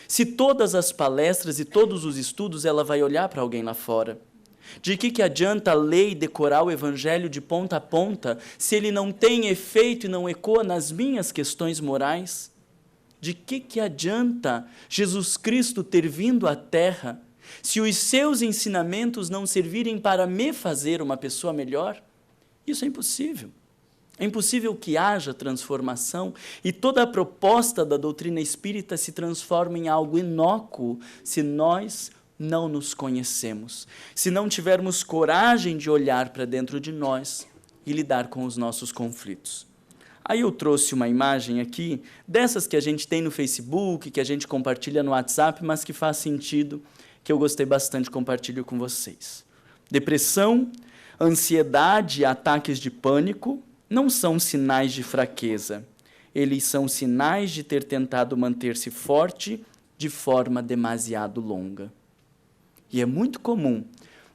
Se todas as palestras e todos os estudos ela vai olhar para alguém lá fora. De que adianta ler e decorar o evangelho de ponta a ponta, se ele não tem efeito e não ecoa nas minhas questões morais? De que adianta Jesus Cristo ter vindo à Terra, se os seus ensinamentos não servirem para me fazer uma pessoa melhor? Isso é impossível. É impossível que haja transformação e toda a proposta da doutrina espírita se transforma em algo inócuo se nós não nos conhecemos, se não tivermos coragem de olhar para dentro de nós e lidar com os nossos conflitos. Aí eu trouxe uma imagem aqui, dessas que a gente tem no Facebook, que a gente compartilha no WhatsApp, mas que faz sentido, que eu gostei bastante, compartilho com vocês. Depressão, ansiedade e ataques de pânico não são sinais de fraqueza. Eles são sinais de ter tentado manter-se forte de forma demasiado longa. E é muito comum,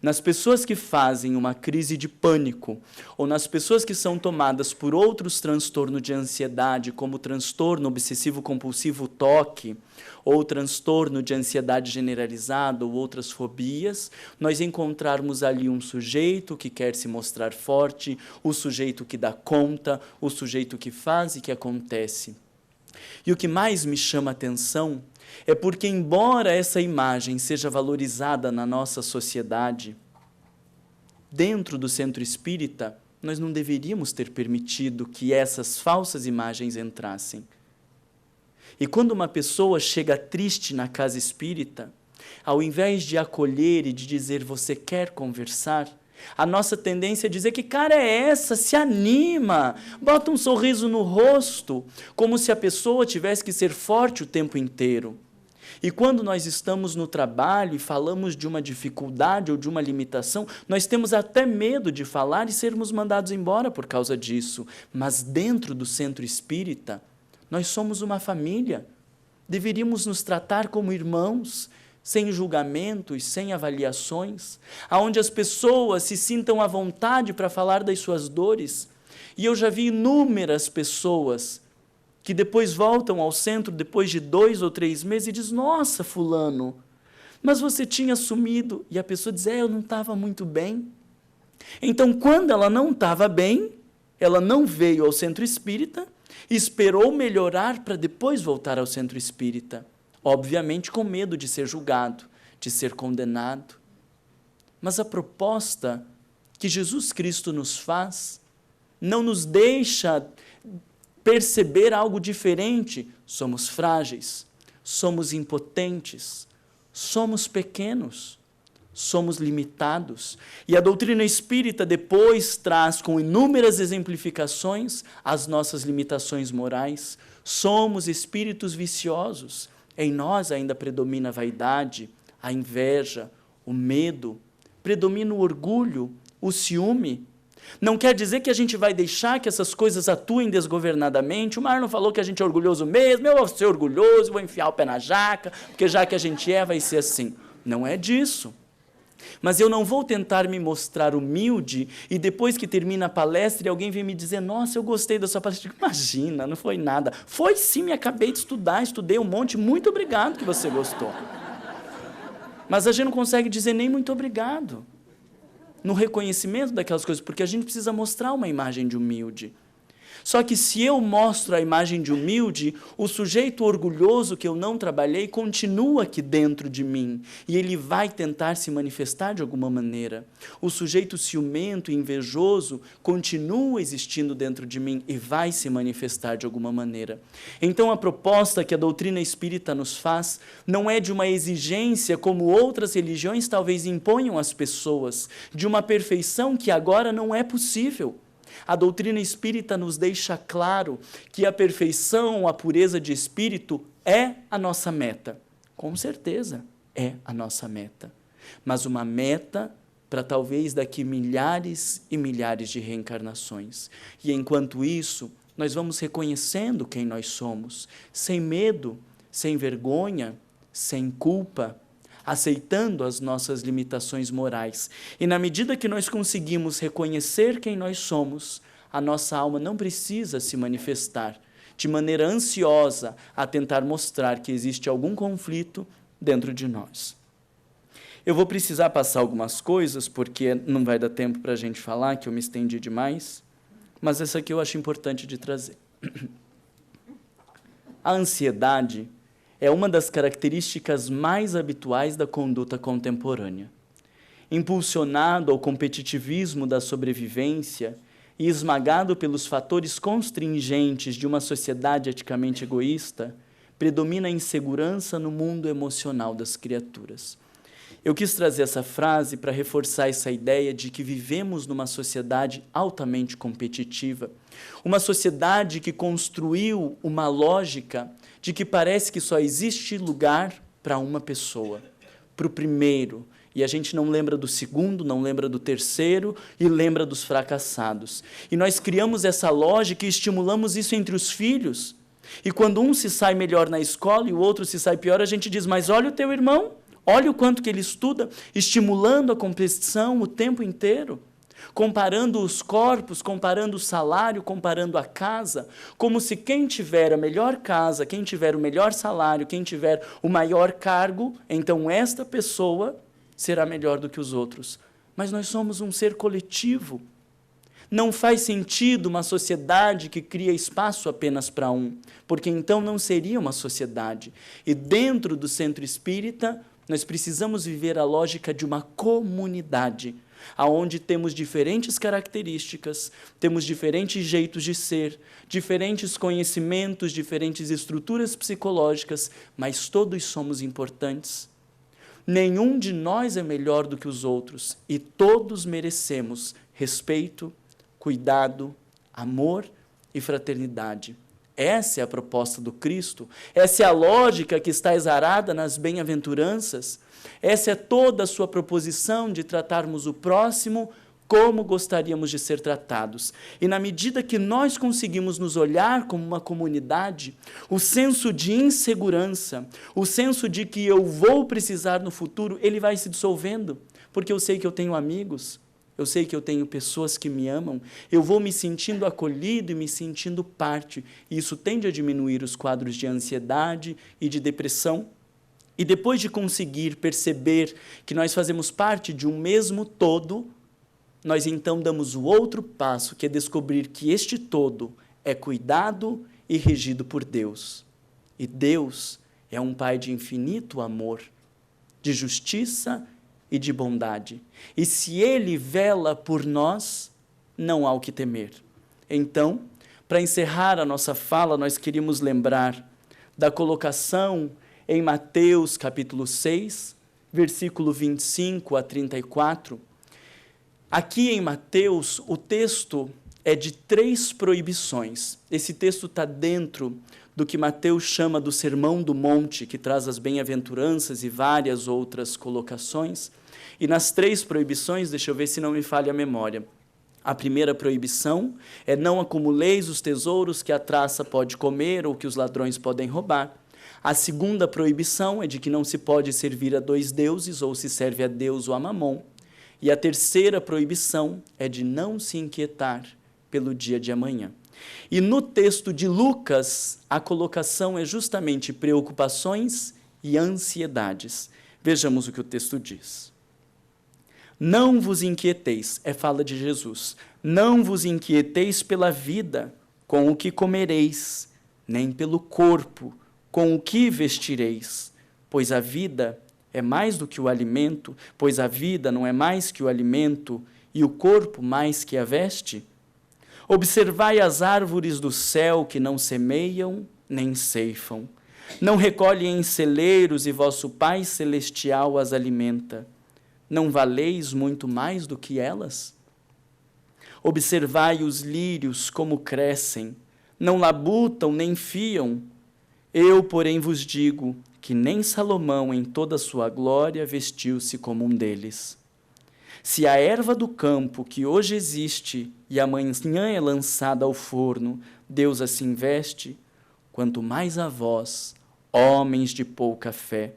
nas pessoas que fazem uma crise de pânico, ou nas pessoas que são tomadas por outros transtornos de ansiedade, como o transtorno obsessivo-compulsivo TOC, ou transtorno de ansiedade generalizada, ou outras fobias, nós encontrarmos ali um sujeito que quer se mostrar forte, o sujeito que dá conta, o sujeito que faz e que acontece. E o que mais me chama a atenção é porque, embora essa imagem seja valorizada na nossa sociedade, dentro do centro espírita, nós não deveríamos ter permitido que essas falsas imagens entrassem. E quando uma pessoa chega triste na casa espírita, ao invés de acolher e de dizer, você quer conversar, a nossa tendência é dizer, que cara é essa? Se anima, bota um sorriso no rosto, como se a pessoa tivesse que ser forte o tempo inteiro. E quando nós estamos no trabalho e falamos de uma dificuldade ou de uma limitação, nós temos até medo de falar e sermos mandados embora por causa disso. Mas dentro do centro espírita, nós somos uma família. Deveríamos nos tratar como irmãos, sem julgamentos, sem avaliações, aonde as pessoas se sintam à vontade para falar das suas dores. E eu já vi inúmeras pessoas que depois voltam ao centro depois de 2 ou 3 meses e diz, nossa, fulano, mas você tinha sumido. E a pessoa diz, eu não estava muito bem. Então, quando ela não estava bem, ela não veio ao centro espírita, esperou melhorar para depois voltar ao centro espírita. Obviamente com medo de ser julgado, de ser condenado. Mas a proposta que Jesus Cristo nos faz não nos deixa perceber algo diferente. Somos frágeis, somos impotentes, somos pequenos, somos limitados. E a doutrina espírita depois traz com inúmeras exemplificações as nossas limitações morais. Somos espíritos viciosos. Em nós ainda predomina a vaidade, a inveja, o medo, predomina o orgulho, o ciúme. Não quer dizer que a gente vai deixar que essas coisas atuem desgovernadamente. O Marlon falou que a gente é orgulhoso mesmo, eu vou ser orgulhoso, vou enfiar o pé na jaca, porque já que a gente vai ser assim. Não é disso. Mas eu não vou tentar me mostrar humilde e depois que termina a palestra e alguém vem me dizer, nossa, eu gostei da sua palestra. Eu digo, imagina, não foi nada. Foi sim, me acabei de estudar, estudei um monte, muito obrigado que você gostou. Mas a gente não consegue dizer nem muito obrigado no reconhecimento daquelas coisas, porque a gente precisa mostrar uma imagem de humilde. Só que se eu mostro a imagem de humilde, o sujeito orgulhoso que eu não trabalhei continua aqui dentro de mim e ele vai tentar se manifestar de alguma maneira. O sujeito ciumento e invejoso continua existindo dentro de mim e vai se manifestar de alguma maneira. Então a proposta que a doutrina espírita nos faz não é de uma exigência como outras religiões talvez imponham às pessoas, de uma perfeição que agora não é possível. A doutrina espírita nos deixa claro que a perfeição, a pureza de espírito é a nossa meta. Com certeza é a nossa meta. Mas uma meta para talvez daqui milhares e milhares de reencarnações. E enquanto isso, nós vamos reconhecendo quem nós somos, sem medo, sem vergonha, sem culpa, aceitando as nossas limitações morais. E na medida que nós conseguimos reconhecer quem nós somos, a nossa alma não precisa se manifestar de maneira ansiosa a tentar mostrar que existe algum conflito dentro de nós. Eu vou precisar passar algumas coisas, porque não vai dar tempo para a gente falar, que eu me estendi demais, mas essa aqui eu acho importante de trazer. A ansiedade é uma das características mais habituais da conduta contemporânea. Impulsionado ao competitivismo da sobrevivência e esmagado pelos fatores constringentes de uma sociedade eticamente egoísta, predomina a insegurança no mundo emocional das criaturas. Eu quis trazer essa frase para reforçar essa ideia de que vivemos numa sociedade altamente competitiva, uma sociedade que construiu uma lógica de que parece que só existe lugar para uma pessoa, para o primeiro, e a gente não lembra do segundo, não lembra do terceiro e lembra dos fracassados. E nós criamos essa lógica e estimulamos isso entre os filhos. E quando um se sai melhor na escola e o outro se sai pior, a gente diz, mas olha o teu irmão, olha o quanto que ele estuda, estimulando a competição o tempo inteiro, comparando os corpos, comparando o salário, comparando a casa, como se quem tiver a melhor casa, quem tiver o melhor salário, quem tiver o maior cargo, então esta pessoa será melhor do que os outros. Mas nós somos um ser coletivo. Não faz sentido uma sociedade que cria espaço apenas para um, porque então não seria uma sociedade. E dentro do centro espírita, nós precisamos viver a lógica de uma comunidade, onde temos diferentes características, temos diferentes jeitos de ser, diferentes conhecimentos, diferentes estruturas psicológicas, mas todos somos importantes. Nenhum de nós é melhor do que os outros e todos merecemos respeito, cuidado, amor e fraternidade. Essa é a proposta do Cristo, essa é a lógica que está exarada nas bem-aventuranças, essa é toda a sua proposição de tratarmos o próximo como gostaríamos de ser tratados. E na medida que nós conseguimos nos olhar como uma comunidade, o senso de insegurança, o senso de que eu vou precisar no futuro, ele vai se dissolvendo, porque eu sei que eu tenho amigos, eu sei que eu tenho pessoas que me amam, eu vou me sentindo acolhido e me sentindo parte, e isso tende a diminuir os quadros de ansiedade e de depressão. E depois de conseguir perceber que nós fazemos parte de um mesmo todo, nós então damos o outro passo, que é descobrir que este todo é cuidado e regido por Deus. E Deus é um Pai de infinito amor, de justiça e de bondade. E se Ele vela por nós, não há o que temer. Então, para encerrar a nossa fala, nós queríamos lembrar da colocação em Mateus capítulo 6, versículo 25 a 34, aqui em Mateus, o texto é de 3 proibições. Esse texto está dentro do que Mateus chama do Sermão do Monte, que traz as bem-aventuranças e várias outras colocações. E nas 3 proibições, deixa eu ver se não me falha a memória. A primeira proibição é: não acumuleis os tesouros que a traça pode comer ou que os ladrões podem roubar. A segunda proibição é de que não se pode servir a 2 deuses, ou se serve a Deus ou a Mamon. E a terceira proibição é de não se inquietar pelo dia de amanhã. E no texto de Lucas, a colocação é justamente preocupações e ansiedades. Vejamos o que o texto diz. Não vos inquieteis, é fala de Jesus, não vos inquieteis pela vida, com o que comereis, nem pelo corpo, com o que vestireis, pois a vida é mais do que o alimento, pois a vida não é mais que o alimento, e o corpo mais que a veste? Observai as árvores do céu que não semeiam, nem ceifam, não recolhem em celeiros, e vosso Pai Celestial as alimenta. Não valeis muito mais do que elas? Observai os lírios como crescem, não labutam nem fiam. Eu, porém, vos digo que nem Salomão, em toda a sua glória, vestiu-se como um deles. Se a erva do campo, que hoje existe e amanhã é lançada ao forno, Deus assim veste, quanto mais a vós, homens de pouca fé.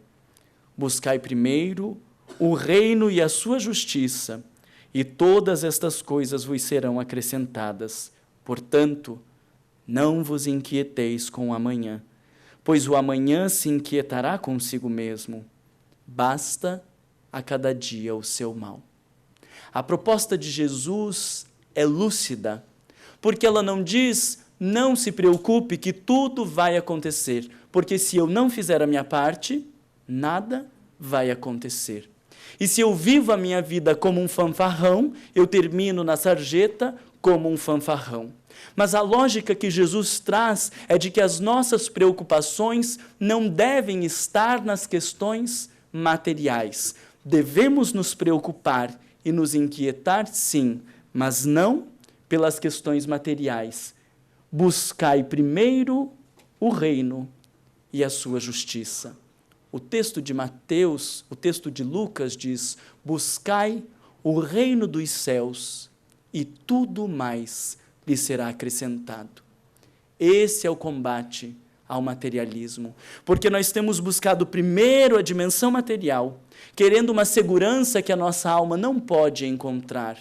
Buscai primeiro o reino e a sua justiça, e todas estas coisas vos serão acrescentadas. Portanto, não vos inquieteis com o amanhã, pois o amanhã se inquietará consigo mesmo. Basta a cada dia o seu mal. A proposta de Jesus é lúcida, porque ela não diz: não se preocupe que tudo vai acontecer, porque se eu não fizer a minha parte, nada vai acontecer. E se eu vivo a minha vida como um fanfarrão, eu termino na sarjeta como um fanfarrão. Mas a lógica que Jesus traz é de que as nossas preocupações não devem estar nas questões materiais. Devemos nos preocupar e nos inquietar, sim, mas não pelas questões materiais. Buscai primeiro o reino e a sua justiça. O texto de Mateus, o texto de Lucas diz: buscai o reino dos céus e tudo mais lhe será acrescentado. Esse é o combate ao materialismo, porque nós temos buscado primeiro a dimensão material, querendo uma segurança que a nossa alma não pode encontrar.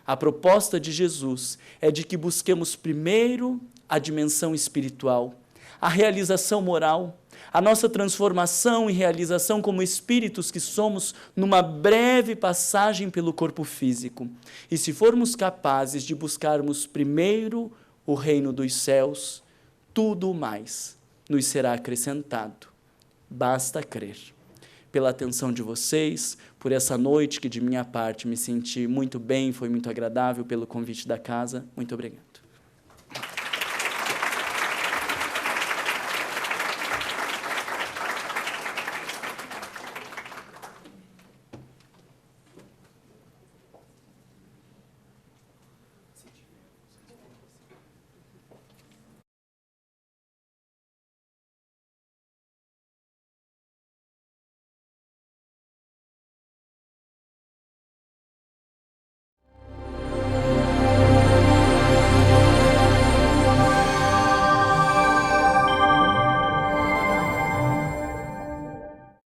A proposta de Jesus é de que busquemos primeiro a dimensão espiritual, a realização moral, a nossa transformação e realização como espíritos que somos numa breve passagem pelo corpo físico. E se formos capazes de buscarmos primeiro o reino dos céus, tudo mais nos será acrescentado. Basta crer. Pela atenção de vocês, por essa noite que de minha parte me senti muito bem, foi muito agradável, pelo convite da casa. Muito obrigado.